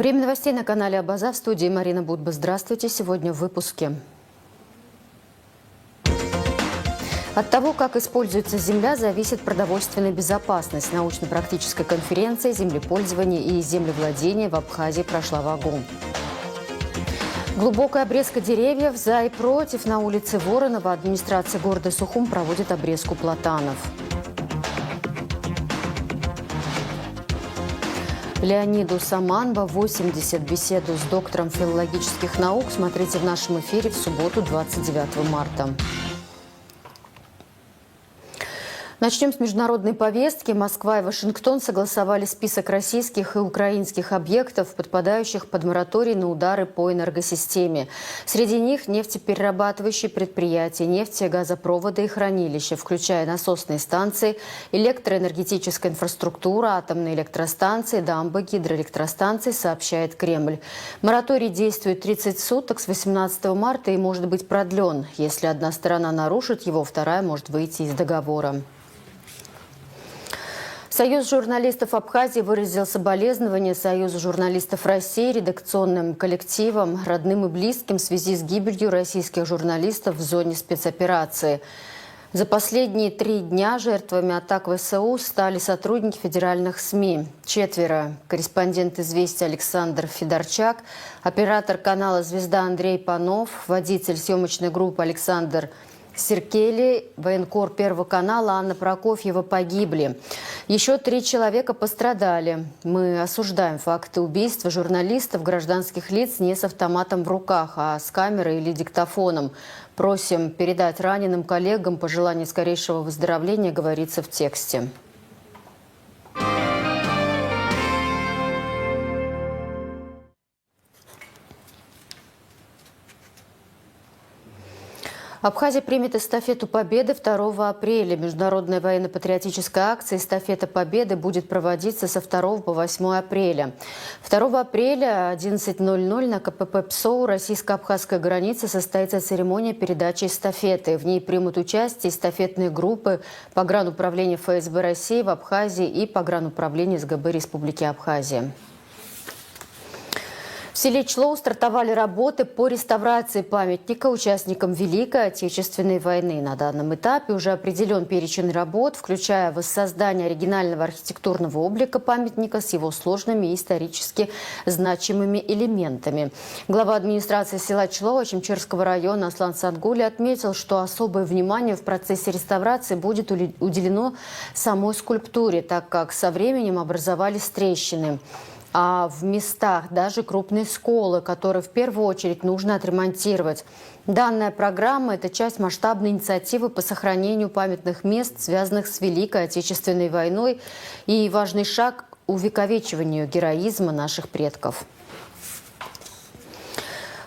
Время новостей на канале Абаза. В студии Марина Будба. Здравствуйте. Сегодня в выпуске. От того, как используется земля, зависит продовольственная безопасность. Научно-практическая конференция «Землепользование и землевладение» в Абхазии прошла в Агу. Глубокая обрезка деревьев за и против. На улице Воронова администрация города Сухум проводит обрезку платанов. Леониду Саманбо 80. Беседу с доктором филологических наук смотрите в нашем эфире в субботу, 29 марта. Начнем с международной повестки. Москва и Вашингтон согласовали список российских и украинских объектов, подпадающих под мораторий на удары по энергосистеме. Среди них нефтеперерабатывающие предприятия, нефтегазопроводы и хранилища, включая насосные станции, электроэнергетическая инфраструктура, атомные электростанции, дамбы, гидроэлектростанции, сообщает Кремль. Мораторий действует 30 суток с 18 марта и может быть продлен. Если одна сторона нарушит его, вторая может выйти из договора. Союз журналистов Абхазии выразил соболезнования Союзу журналистов России, редакционным коллективам, родным и близким в связи с гибелью российских журналистов в зоне спецоперации. За последние 3 дня жертвами атак ВСУ стали сотрудники федеральных СМИ. 4. Корреспондент «Известий» Александр Федорчак, оператор канала «Звезда» Андрей Панов, водитель съемочной группы Александр Серкели, военкор Первого канала Анна Прокофьева погибли. Еще 3 человека пострадали. Мы осуждаем факты убийства журналистов, гражданских лиц не с автоматом в руках, а с камерой или диктофоном. Просим передать раненым коллегам пожелание скорейшего выздоровления, говорится в тексте. Абхазия примет эстафету Победы 2 апреля. Международная военно-патриотическая акция «Эстафета Победы» будет проводиться со 2 по 8 апреля. 2 апреля 11:00 на КПП ПСОУ российско-абхазская граница состоится церемония передачи эстафеты. В ней примут участие эстафетные группы Погрануправления ФСБ России в Абхазии и Погрануправления СГБ Республики Абхазия. В селе Члоу стартовали работы по реставрации памятника участникам Великой Отечественной войны. На данном этапе уже определен перечень работ, включая воссоздание оригинального архитектурного облика памятника с его сложными и исторически значимыми элементами. Глава администрации села Члоу Ачимчирского района Аслан Садгули отметил, что особое внимание в процессе реставрации будет уделено самой скульптуре, так как со временем образовались трещины. А в местах даже крупные сколы, которые в первую очередь нужно отремонтировать. Данная программа – это часть масштабной инициативы по сохранению памятных мест, связанных с Великой Отечественной войной, и важный шаг к увековечиванию героизма наших предков.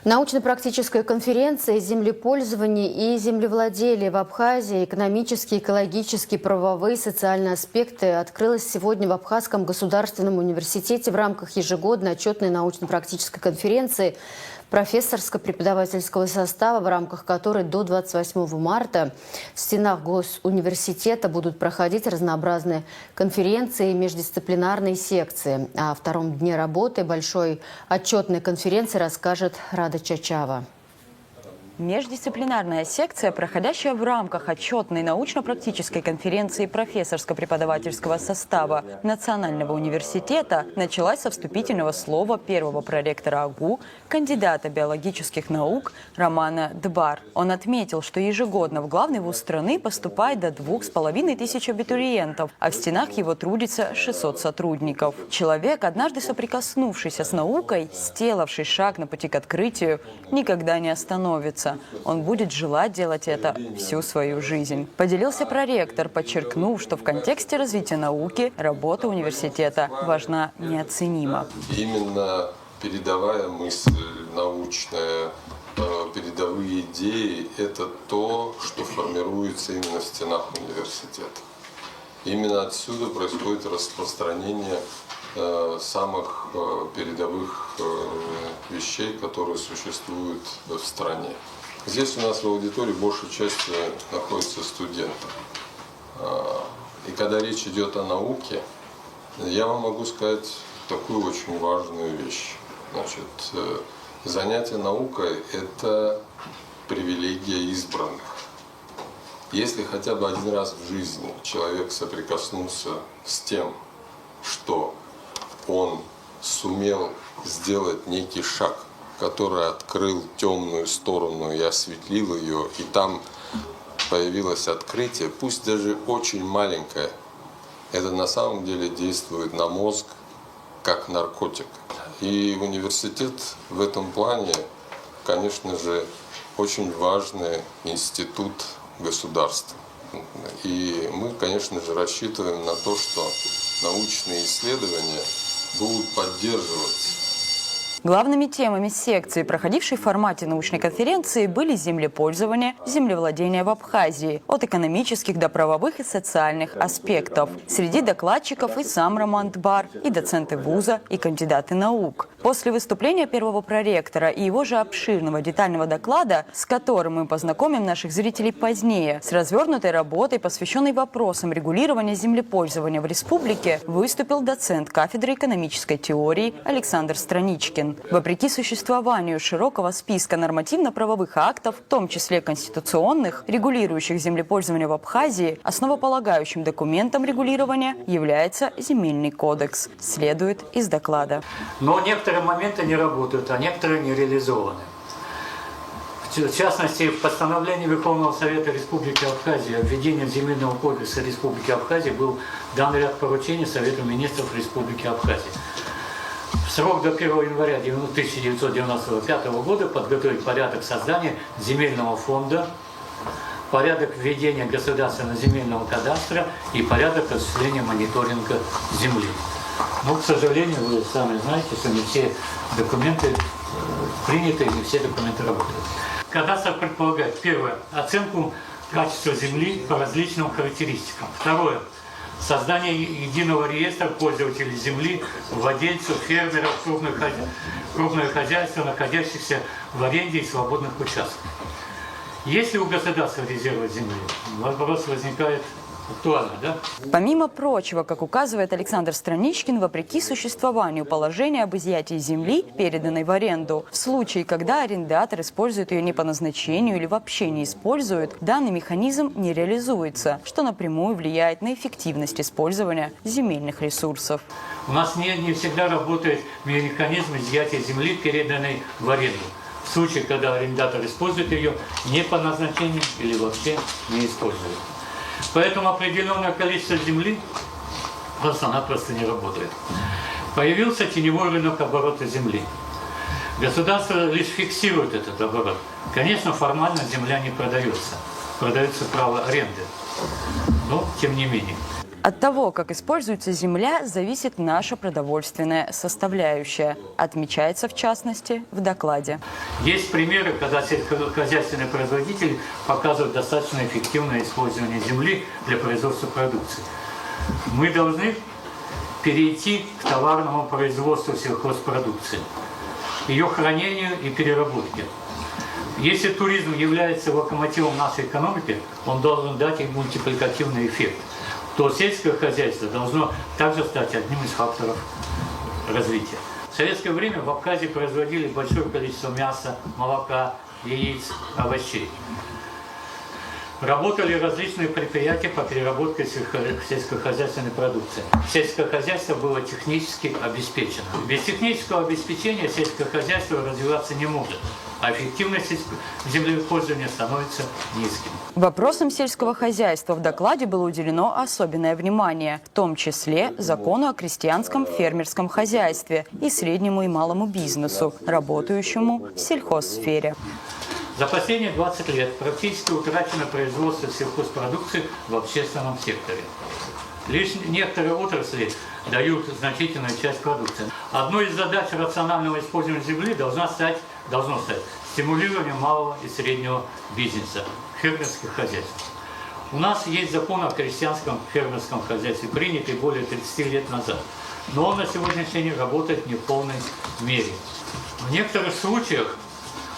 Научно-практическая конференция «Землепользование и землевладение в Абхазии. Экономические, экологические, правовые, социальные аспекты» открылась сегодня в Абхазском государственном университете в рамках ежегодной отчетной научно-практической конференции профессорско-преподавательского состава, в рамках которой до 28 марта в стенах Госуниверситета будут проходить разнообразные конференции и междисциплинарные секции. О втором дне работы большой отчетной конференции расскажет Рада Чачава. Междисциплинарная секция, проходящая в рамках отчетной научно-практической конференции профессорско-преподавательского состава Национального университета, началась со вступительного слова первого проректора АГУ, кандидата биологических наук Романа Дбар. Он отметил, что ежегодно в главный вуз страны поступает до 2500 абитуриентов, а в стенах его трудится 600 сотрудников. Человек, однажды соприкоснувшийся с наукой, сделавший шаг на пути к открытию, никогда не остановится. Он будет желать делать это всю свою жизнь. Поделился проректор, подчеркнув, что в контексте развития науки работа университета важна неоценимо. Именно передовая мысль научная, передовые идеи – это то, что формируется именно в стенах университета. Именно отсюда происходит распространение самых передовых вещей, которые существуют в стране. Здесь у нас в аудитории большей частью находятся студенты. И когда речь идет о науке, я вам могу сказать такую очень важную вещь. Значит, занятие наукой – это привилегия избранных. Если хотя бы один раз в жизни человек соприкоснулся с тем, что он сумел сделать некий шаг, который открыл темную сторону и осветлил ее, и там появилось открытие, пусть даже очень маленькое, это на самом деле действует на мозг как наркотик. И университет в этом плане, конечно же, очень важный институт государства. И мы, конечно же, рассчитываем на то, что научные исследования будут поддерживаться. Главными темами секции, проходившей в формате научной конференции, были землепользование, землевладение в Абхазии, от экономических до правовых и социальных аспектов. Среди докладчиков и сам Роман Тбар, и доценты вуза, и кандидаты наук. После выступления первого проректора и его же обширного детального доклада, с которым мы познакомим наших зрителей позднее, с развернутой работой, посвященной вопросам регулирования землепользования в республике, выступил доцент кафедры экономической теории Александр Страничкин. Вопреки существованию широкого списка нормативно-правовых актов, в том числе конституционных, регулирующих землепользование в Абхазии, основополагающим документом регулирования является Земельный кодекс, следует из доклада. Но некоторые моменты не работают, а некоторые не реализованы. В частности, в постановлении Верховного Совета Республики Абхазия о введении Земельного кодекса Республики Абхазия был дан ряд поручений Совету министров Республики Абхазия. В срок до 1 января 1995 года подготовить порядок создания земельного фонда, порядок введения государственного земельного кадастра и порядок осуществления мониторинга земли. Но, к сожалению, вы сами знаете, что не все документы приняты, и не все документы работают. Кадастр предполагает, первое, оценку качества земли по различным характеристикам. Второе, создание единого реестра пользователей земли, владельцев, фермеров, крупных хозяйств, находящихся в аренде и свободных участках. Есть ли у государства резервы земли? Вопрос возникает актуально, да? Помимо прочего, как указывает Александр Страничкин, вопреки существованию положения об изъятии земли, переданной в аренду, в случае, когда арендатор использует ее не по назначению или вообще не использует, данный механизм не реализуется, что напрямую влияет на эффективность использования земельных ресурсов. У нас не всегда работает механизм изъятия земли, переданной в аренду. В случае, когда арендатор использует ее не по назначению или вообще не использует. Поэтому определенное количество земли просто-напросто не работает. Появился теневой рынок оборота земли. Государство лишь фиксирует этот оборот. Конечно, формально земля не продается. Продается право аренды. Но тем не менее. От того, как используется земля, зависит наша продовольственная составляющая, отмечается в частности в докладе. Есть примеры, когда сельскохозяйственные производители показывают достаточно эффективное использование земли для производства продукции. Мы должны перейти к товарному производству сельхозпродукции, ее хранению и переработке. Если туризм является локомотивом нашей экономики, он должен дать ей мультипликативный эффект, то сельское хозяйство должно также стать одним из факторов развития. В советское время в Абхазии производили большое количество мяса, молока, яиц, овощей. Работали различные предприятия по переработке сельскохозяйственной продукции. Сельское хозяйство было технически обеспечено. Без технического обеспечения сельское хозяйство развиваться не может, а эффективность землепользования становится низким. Вопросам сельского хозяйства в докладе было уделено особенное внимание, в том числе закону о крестьянском фермерском хозяйстве и среднему и малому бизнесу, работающему в сельхозсфере. За последние 20 лет практически утрачено производство сельхозпродукции в общественном секторе. Лишь некоторые отрасли дают значительную часть продукции. Одной из задач рационального использования земли должно стать стимулирование малого и среднего бизнеса, фермерских хозяйств. У нас есть закон о крестьянском фермерском хозяйстве, принятый более 30 лет назад, но он на сегодняшний день работает не в полной мере. В некоторых случаях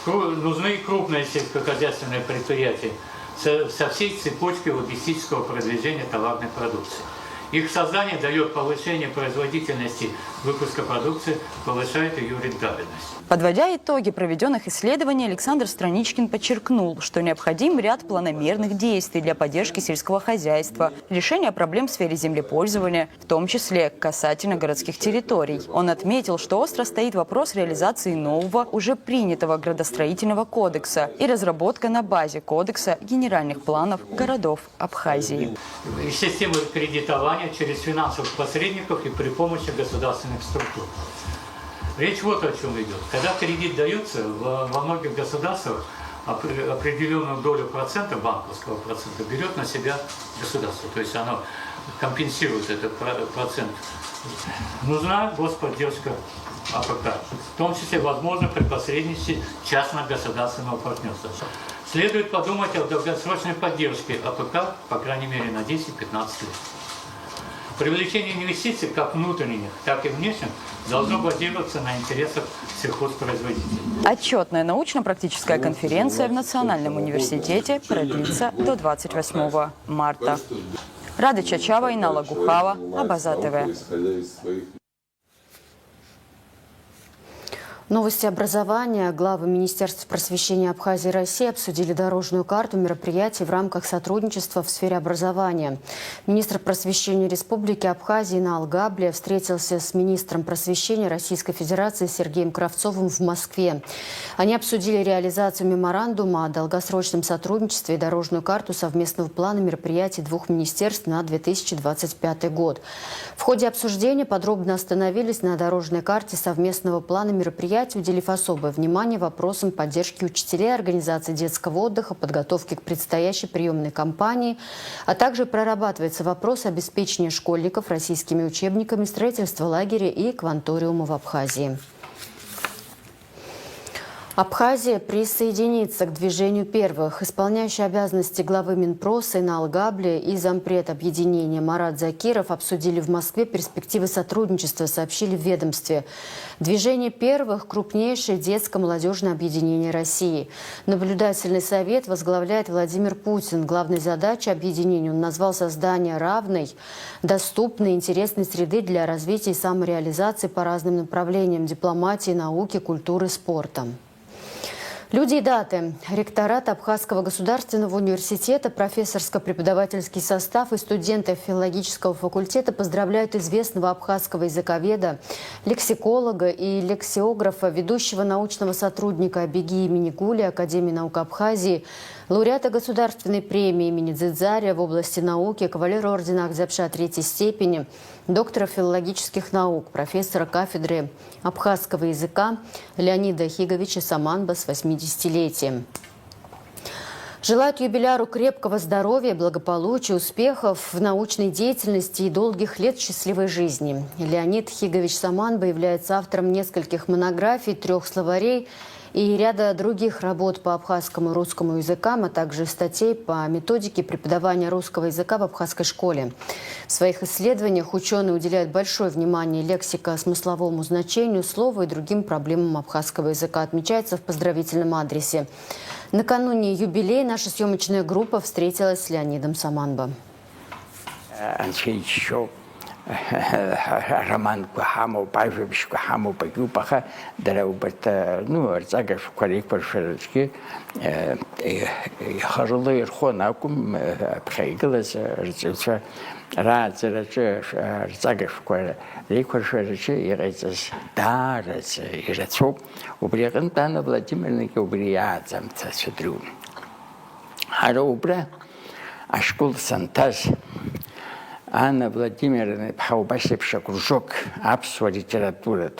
нужны крупные сельскохозяйственные предприятия со всей цепочкой логистического продвижения товарной продукции. Их создание дает повышение производительности выпуска продукции, повышает ее рентабельность. Подводя итоги проведенных исследований, Александр Страничкин подчеркнул, что необходим ряд планомерных действий для поддержки сельского хозяйства, решения проблем в сфере землепользования, в том числе касательно городских территорий. Он отметил, что остро стоит вопрос реализации нового, уже принятого градостроительного кодекса и разработка на базе кодекса генеральных планов городов Абхазии. И системы кредитования через финансовых посредников и при помощи государственных структур. Речь вот о чем идет. Когда кредит дается, во многих государствах определенную долю процента, банковского процента, берет на себя государство. То есть оно компенсирует этот процент. Нужна господдержка АПК, в том числе, возможно, при посредничестве частно-государственного партнерства. Следует подумать о долгосрочной поддержке АПК, по крайней мере, на 10-15 лет. Привлечение инвестиций, как внутренних, так и внешних, должно базироваться на интересах сельхозпроизводителей. Отчетная научно-практическая конференция в Национальном университете продлится до 28 марта. Рада Чачава, Инала Гухава, Абаза ТВ. Новости образования. Главы Министерства просвещения Абхазии и России обсудили дорожную карту мероприятий в рамках сотрудничества в сфере образования. Министр просвещения Республики Абхазия Инал Габлия встретился с министром просвещения Российской Федерации Сергеем Кравцовым в Москве. Они обсудили реализацию меморандума о долгосрочном сотрудничестве и дорожную карту совместного плана мероприятий двух министерств на 2025 год. В ходе обсуждения подробно остановились на дорожной карте совместного плана мероприятий, уделив особое внимание вопросам поддержки учителей, организации детского отдыха, подготовки к предстоящей приемной кампании, а также прорабатывается вопрос обеспечения школьников российскими учебниками, строительства лагеря и кванториума в Абхазии. Абхазия присоединится к движению первых. Исполняющий обязанности главы Минпроса Инал Габлия и зампред объединения Марат Закиров обсудили в Москве перспективы сотрудничества, сообщили в ведомстве. Движение первых – крупнейшее детско-молодежное объединение России. Наблюдательный совет возглавляет Владимир Путин. Главной задачей объединения он назвал создание равной, доступной, интересной среды для развития и самореализации по разным направлениям – дипломатии, науки, культуры, спорта. Люди и даты. Ректорат Абхазского государственного университета, профессорско-преподавательский состав и студенты филологического факультета поздравляют известного абхазского языковеда, лексиколога и лексиографа, ведущего научного сотрудника Беги имени Гули Академии наук Абхазии, лауреата государственной премии имени Дзидзария в области науки, кавалера ордена Акзябша третьей степени, доктора филологических наук, профессора кафедры абхазского языка Леонида Хиговича Саманба с 80-летием. Желают юбиляру крепкого здоровья, благополучия, успехов в научной деятельности и долгих лет счастливой жизни. Леонид Хигович Саманба является автором нескольких монографий, 3 словарей и ряда других работ по абхазскому и русскому языкам, а также статей по методике преподавания русского языка в абхазской школе. В своих исследованиях ученые уделяют большое внимание лексико-смысловому значению слова и другим проблемам абхазского языка, отмечается в поздравительном адресе. Накануне юбилея наша съемочная группа встретилась с Леонидом Саманба. Роман Кухамов, Павлович Кухамов, Пагюпаха, Дарауберт, Арцагаш, Кварик, Паршерочки, Харлы, Ирхонакум, Пхайгалас, Рцевца, Радзерачи, Арцагаш, Кварик, Паршерочи, и Райцас, Дарец, и Рацов, Убреган, Тана Владимирники, Убриядзам, Цасудрю. Хараубра, Ашкул Сантаз, Анна Владимировна Пхаубасепша кружок абсва литература,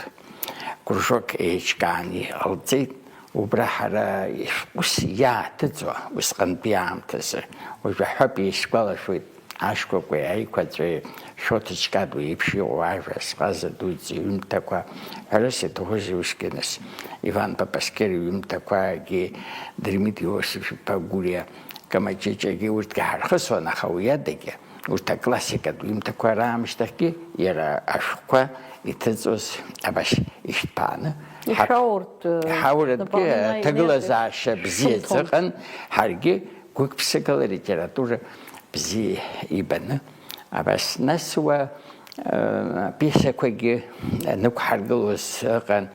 кружок эйчкани, алцит, убрахара усия тецо, усканпиам тесе, уже хапи школа швид, ашко куяй квадре, шоточка дуипши уайва, сказа дуйти, им таква, расе того живушкинес, Иван Папаскер, им таква, ге Дмитрий Иосиф Пагурия, камачеча ге уртка хасона хауядеге. Уж классика, им такой рамштаки, era ашква, и тецос абаш ишпана. И шаурт. Хаурт таглаза шабзецахан, харги, кук психология литература бзи ибн. Абас насуа писакваги нукхаргалус ган.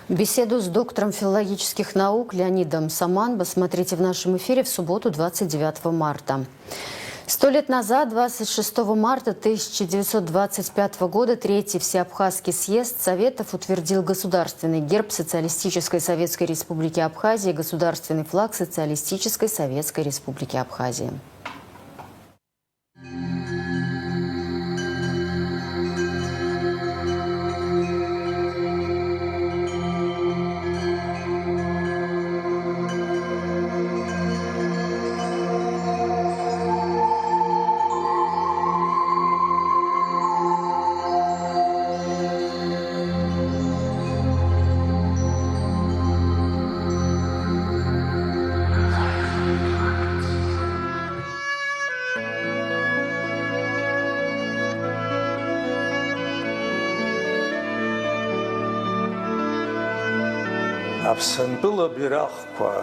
Беседу с доктором филологических наук Леонидом Саманбо смотрите в нашем эфире в субботу 29 марта. 100 лет назад, 26 марта 1925 года, Третий Всеабхазский съезд Советов утвердил государственный герб Социалистической Советской Республики Абхазия и государственный флаг Социалистической Советской Республики Абхазии. Аԥсантәыла бирахқәа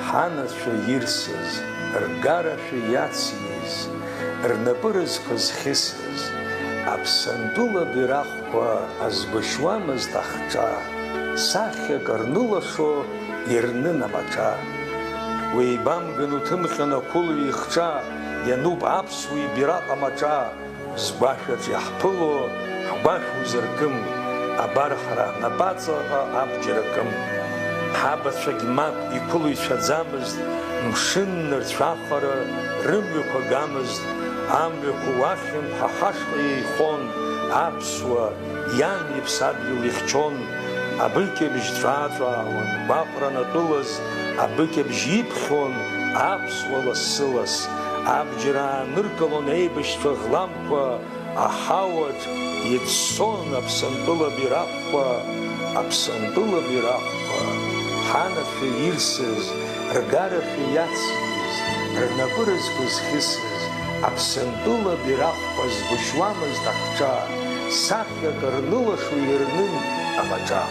ҳанацәа ирсыз, ргарашәа иациз, рнапы рызқәа зхьысыз, аԥсантәыла бирахқәа азгәышьуамызт ахҿа, сахьак рнылашо ирнын амаҿа. Уеибамган уҭымҟьан ақәылаҩ ихҿа, иануп аԥсуа ибираҟ амаҿа, згәашәаҿ иаҳԥыло ҳгәашә узыркым, абар ҳара ҳнапаҵаҟа абџьар акым. Ҳабацәагь мап иқәылыҩцәаӡамызт, мшын нырцәахара рымҩақәа гамызт, амҩақәа уахьынтә ҳахашҟа еихон, аԥсуа иан иԥсадгьыл ихьчон, абыкьабжь ҵәаа-ҵәаауан, гәаҟра натәылаз, абыкьабжь иԥхьон, аԥсуа лассы-лас, абџьар ааныркылон еибашьцәа ӷламқәа, аҳауаҿ иӡсон аԥсантәыла бирахқәа, аԥсантәыла бирахқәа, ҳанацәа ирсыз, ргарашәа иациз, рнапы рызқәа зхьысыз, аԥсантәыла бирахқәа згәышьуамызт ахҿа, сахьак рнылашо ирнын амаҿа.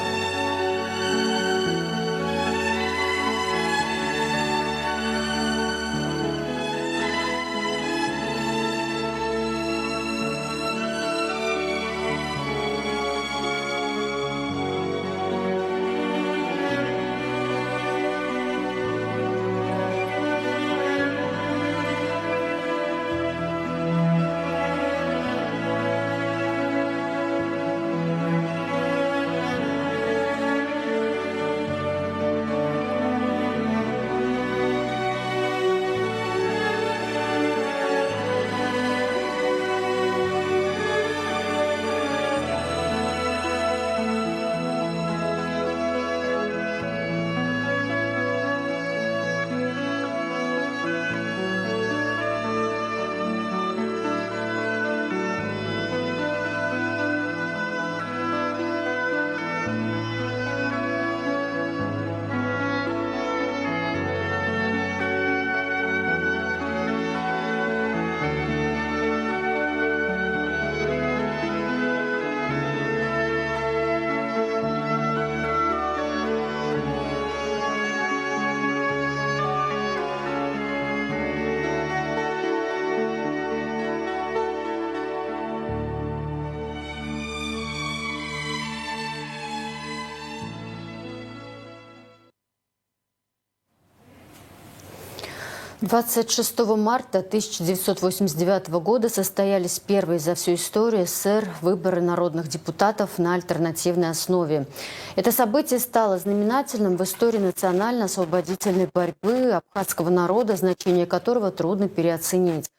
«26 марта 1989 года состоялись первые за всю историю СССР выборы народных депутатов на альтернативной основе. Это событие стало знаменательным в истории национально-освободительной борьбы абхазского народа, значение которого трудно переоценить.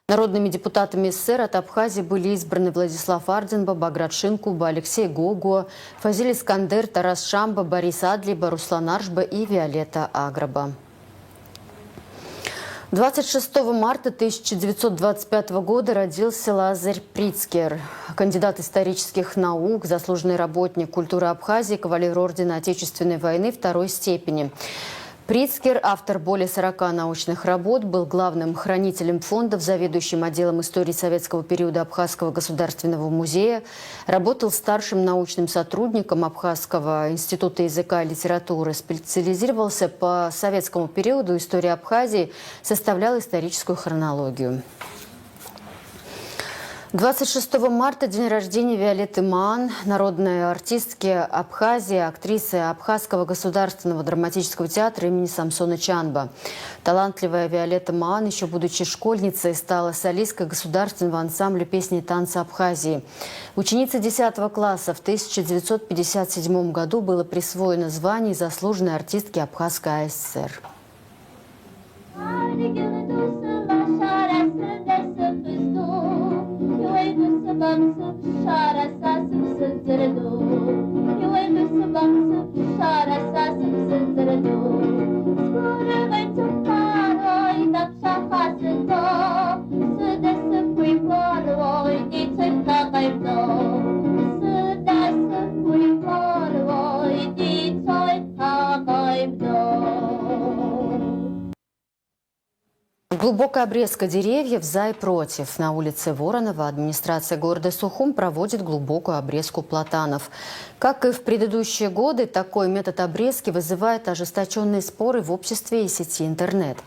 Народными депутатами СССР от Абхазии были избраны Владислав Арденба, Баграт Шинкуба, Алексей Гогуа, Фазиль Искандер, Тарас Шамба, Борис Адлиба, Руслан Аршба и Виолетта Аграба. 26 марта 1925 года родился Лазарь Прицкер, кандидат исторических наук, заслуженный работник культуры Абхазии, кавалер ордена Отечественной войны второй степени. Прицкер, автор более 40 научных работ, был главным хранителем фондов, заведующим отделом истории советского периода Абхазского государственного музея, работал старшим научным сотрудником Абхазского института языка и литературы, специализировался по советскому периоду истории Абхазии, составлял историческую хронологию. 26 марта день рождения Виолетты Маан, народной артистки Абхазии, актрисы Абхазского государственного драматического театра имени Самсона Чанба. Талантливая Виолетта Маан, еще будучи школьницей, стала солисткой государственного ансамбля песни и танца Абхазии. Ученице 10 класса в 1957 году было присвоено звание заслуженной артистки Абхазской АССР. Глубокая обрезка деревьев за и против. На улице Воронова администрация города Сухум проводит глубокую обрезку платанов. Как и в предыдущие годы, такой метод обрезки вызывает ожесточенные споры в обществе и сети интернет.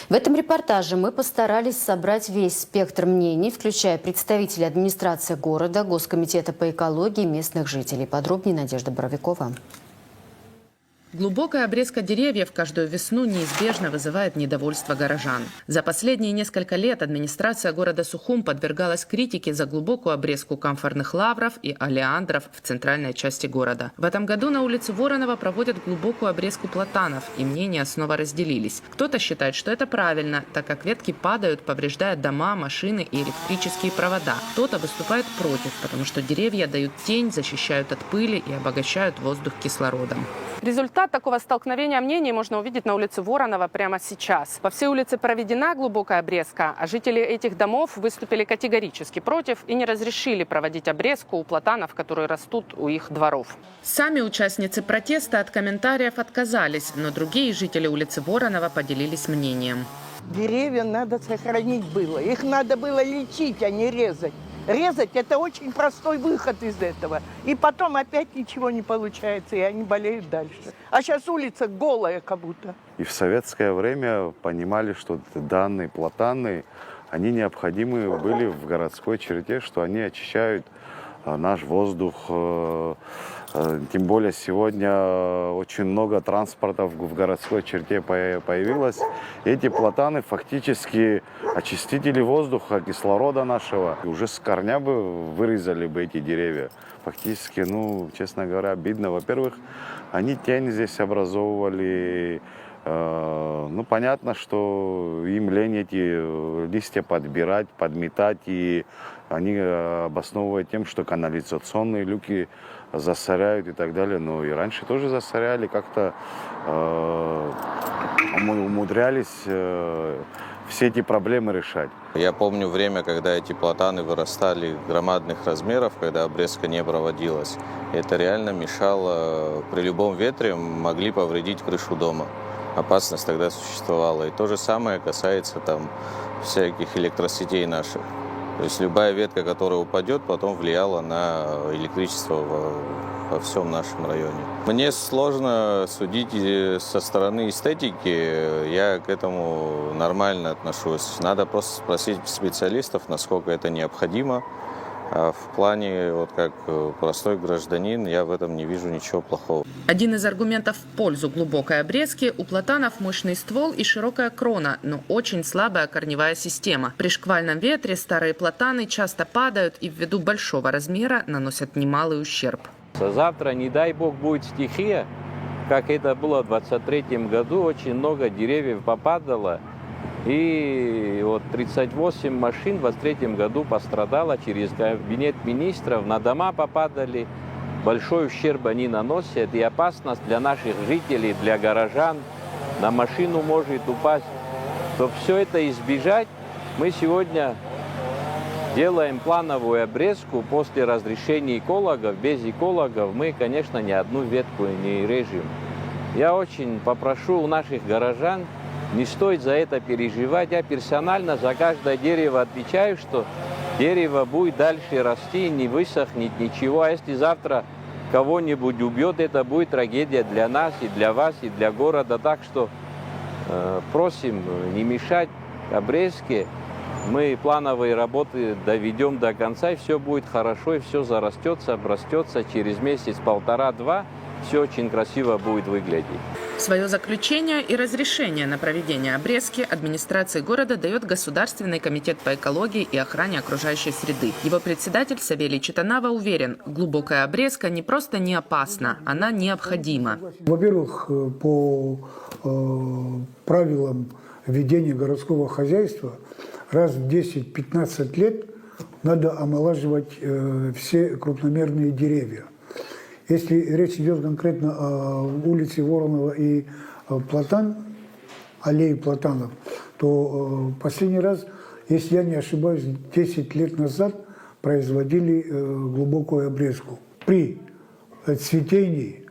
В этом репортаже мы постарались собрать весь спектр мнений, включая представителей администрации города, Госкомитета по экологии, местных жителей. Подробнее Надежда Боровикова. Глубокая обрезка деревьев каждую весну неизбежно вызывает недовольство горожан. За последние несколько лет администрация города Сухум подвергалась критике за глубокую обрезку камфорных лавров и олеандров в центральной части города. В этом году на улице Воронова проводят глубокую обрезку платанов, и мнения снова разделились. Кто-то считает, что это правильно, так как ветки падают, повреждая дома, машины и электрические провода. Кто-то выступает против, потому что деревья дают тень, защищают от пыли и обогащают воздух кислородом. Результат такого столкновения мнений можно увидеть на улице Воронова прямо сейчас. По всей улице проведена глубокая обрезка, а жители этих домов выступили категорически против и не разрешили проводить обрезку у платанов, которые растут у их дворов. Сами участницы протеста от комментариев отказались, но другие жители улицы Воронова поделились мнением. Деревья надо сохранить было. Их надо было лечить, а не резать. Резать – это очень простой выход из этого. И потом опять ничего не получается, и они болеют дальше. А сейчас улица голая как будто. И в советское время понимали, что данные платаны, они необходимы были в городской черте, что они очищают наш воздух. Тем более сегодня очень много транспорта в городской черте появилось. Эти платаны фактически очистители воздуха, кислорода нашего. И уже с корня бы вырезали бы эти деревья. Фактически, честно говоря, обидно. Во-первых, они тень здесь образовывали. Понятно, что им лень эти листья подбирать, подметать. И они обосновывают тем, что канализационные люки засоряют и так далее. Но и раньше тоже засоряли, как-то умудрялись все эти проблемы решать. Я помню время, когда эти платаны вырастали громадных размеров, когда обрезка не проводилась. Это реально мешало, при любом ветре могли повредить крышу дома. Опасность тогда существовала. И то же самое касается всяких электросетей наших. То есть любая ветка, которая упадет, потом влияла на электричество во всем нашем районе. Мне сложно судить со стороны эстетики, я к этому нормально отношусь. Надо просто спросить специалистов, насколько это необходимо. А в плане, как простой гражданин, я в этом не вижу ничего плохого. Один из аргументов в пользу глубокой обрезки – у платанов мощный ствол и широкая крона, но очень слабая корневая система. При шквальном ветре старые платаны часто падают и ввиду большого размера наносят немалый ущерб. Завтра, не дай бог, будет стихия, как это было в 1923 году, очень много деревьев попадало. И 38 машин в 1923 году пострадало через кабинет министров. На дома попадали, большой ущерб они наносят. И опасность для наших жителей, для горожан, на машину может упасть. Чтобы все это избежать, мы сегодня делаем плановую обрезку после разрешения экологов. Без экологов мы, конечно, ни одну ветку не режем. Я очень попрошу у наших горожан, не стоит за это переживать. Я персонально за каждое дерево отвечаю, что дерево будет дальше расти, не высохнет ничего. А если завтра кого-нибудь убьет, это будет трагедия для нас, и для вас, и для города. Так что просим не мешать обрезке. Мы плановые работы доведем до конца, и все будет хорошо, и все зарастется, обрастется. Через месяц, полтора-два все очень красиво будет выглядеть. Свое заключение и разрешение на проведение обрезки администрации города дает Государственный комитет по экологии и охране окружающей среды. Его председатель Савелий Читанава уверен, глубокая обрезка не просто не опасна, она необходима. Во-первых, по правилам ведения городского хозяйства раз в 10-15 лет надо омолаживать все крупномерные деревья. Если речь идет конкретно о улице Воронова и Платан, аллее Платанов, то последний раз, если я не ошибаюсь, 10 лет назад производили глубокую обрезку. При цветении,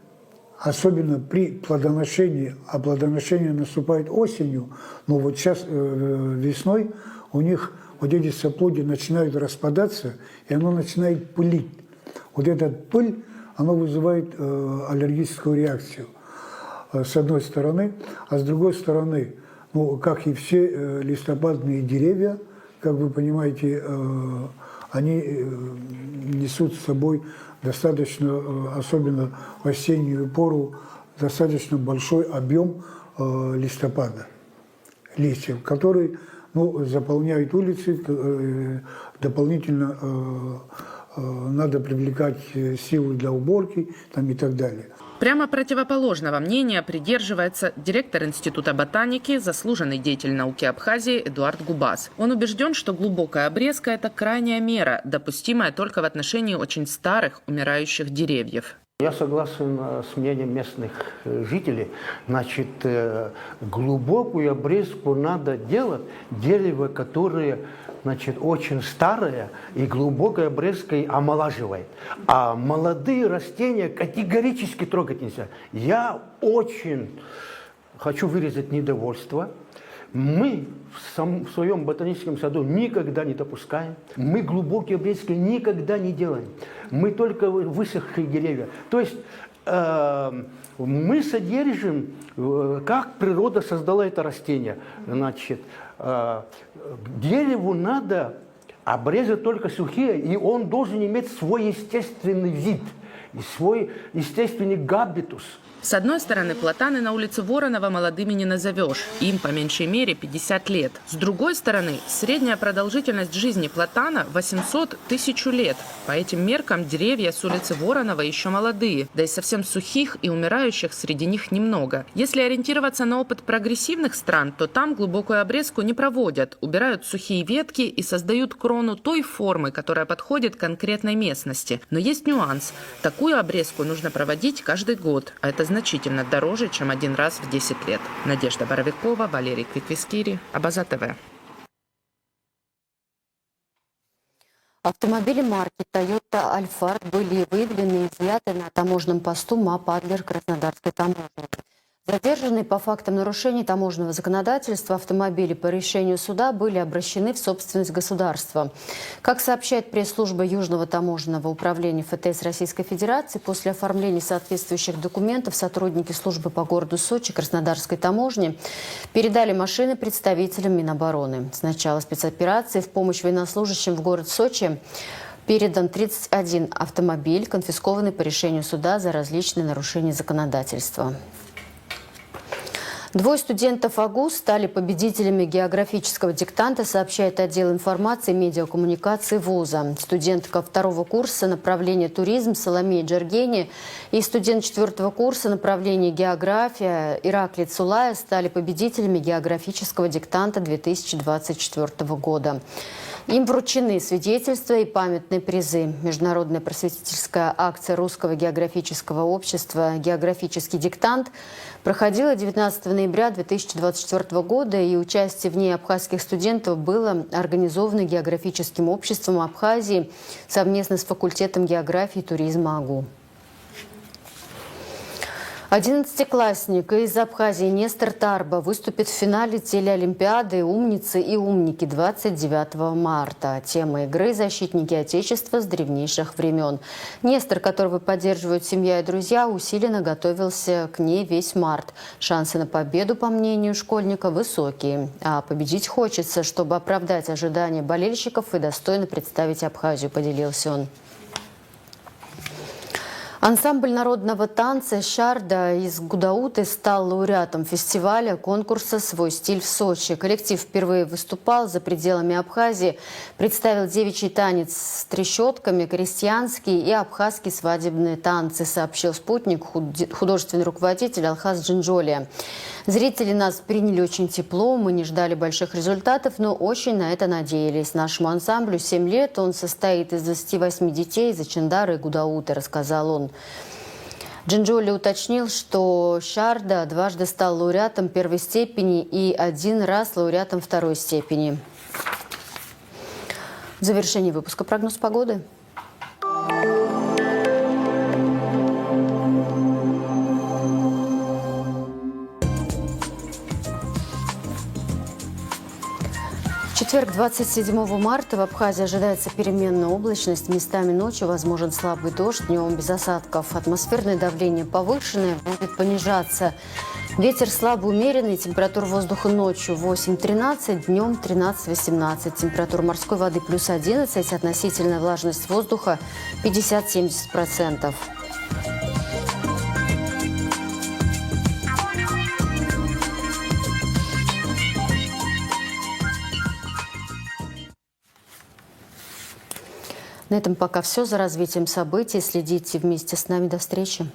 особенно при плодоношении, а плодоношение наступает осенью, но вот сейчас весной у них вот эти соплоди начинают распадаться, и оно начинает пылить. Вот этот пыль, оно вызывает аллергическую реакцию, с одной стороны. А с другой стороны, ну, как и все листопадные деревья, как вы понимаете, они несут с собой достаточно, особенно в осеннюю пору, достаточно большой объем листопада, листьев, которые заполняют улицы, дополнительно надо привлекать силы для уборки там, и так далее. Прямо противоположного мнения придерживается директор Института ботаники, заслуженный деятель науки Абхазии Эдуард Губас. Он убежден, что глубокая обрезка – это крайняя мера, допустимая только в отношении очень старых, умирающих деревьев. Я согласен с мнением местных жителей. Значит, глубокую обрезку надо делать дерево, которое, значит, очень старое и глубокой обрезкой омолаживает. А молодые растения категорически трогать нельзя. Я очень хочу выразить недовольство. Мы в своем ботаническом саду никогда не допускаем. Мы глубокие обрезки никогда не делаем. Мы только высохшие деревья. То есть мы содержим, как природа создала это растение. Значит, дереву надо обрезать только сухие, и он должен иметь свой естественный вид, и свой естественный габитус. С одной стороны, платаны на улице Воронова молодыми не назовешь. Им по меньшей мере 50 лет. С другой стороны, средняя продолжительность жизни платана 800-1000 лет. По этим меркам деревья с улицы Воронова еще молодые. Да и совсем сухих и умирающих среди них немного. Если ориентироваться на опыт прогрессивных стран, то там глубокую обрезку не проводят. Убирают сухие ветки и создают крону той формы, которая подходит конкретной местности. Но есть нюанс. Такую обрезку нужно проводить каждый год. А это значительно дороже, чем один раз в 10 лет. Надежда Боровикова, Валерий Квиквискири, Абаза ТВ. Автомобили марки Toyota Alphard были выявлены и изъяты на таможенном посту МАП «Адлер» Краснодарской таможни. Задержанные по фактам нарушений таможенного законодательства автомобили по решению суда были обращены в собственность государства. Как сообщает пресс-служба Южного таможенного управления ФТС Российской Федерации, после оформления соответствующих документов сотрудники службы по городу Сочи Краснодарской таможни передали машины представителям Минобороны. С начала спецоперации в помощь военнослужащим в город Сочи передан 31 автомобиль, конфискованный по решению суда за различные нарушения законодательства. Двое студентов АГУ стали победителями географического диктанта, сообщает отдел информации и медиакоммуникации вуза. Студентка второго курса направления туризм Соломея Джергени и студент четвертого курса направления география Ираклий Цулая стали победителями географического диктанта 2024 года. Им вручены свидетельства и памятные призы. Международная просветительская акция Русского географического общества «Географический диктант» проходила 19 ноября 2024 года, и участие в ней абхазских студентов было организовано географическим обществом Абхазии совместно с факультетом географии и туризма АГУ. 11-классник из Абхазии Нестор Тарба выступит в финале телеолимпиады «Умницы и умники» 29 марта. Тема игры «Защитники Отечества с древнейших времен». Нестор, которого поддерживают семья и друзья, усиленно готовился к ней весь март. Шансы на победу, по мнению школьника, высокие. А победить хочется, чтобы оправдать ожидания болельщиков и достойно представить Абхазию, поделился он. Ансамбль народного танца «Шарда» из Гудауты стал лауреатом фестиваля конкурса «Свой стиль в Сочи». Коллектив впервые выступал за пределами Абхазии, представил девичий танец с трещотками, крестьянские и абхазские свадебные танцы, сообщил «Спутник» художественный руководитель Алхаз Джинджолия. Зрители нас приняли очень тепло, мы не ждали больших результатов, но очень на это надеялись. Нашему ансамблю 7 лет, он состоит из 28 детей из Ачандары и Гудауты, рассказал он. Джинджоли уточнил, что «Шарда» дважды стал лауреатом первой степени и 1 раз лауреатом второй степени. В завершении выпуска прогноз погоды. В четверг, 27 марта, в Абхазии ожидается переменная облачность. Местами ночью возможен слабый дождь, днем без осадков. Атмосферное давление повышенное, будет понижаться. Ветер слабо умеренный, температура воздуха ночью 8-13, днем 13-18. Температура морской воды плюс 11, относительная влажность воздуха 50-70%. На этом пока все. За развитием событий следите вместе с нами. До встречи.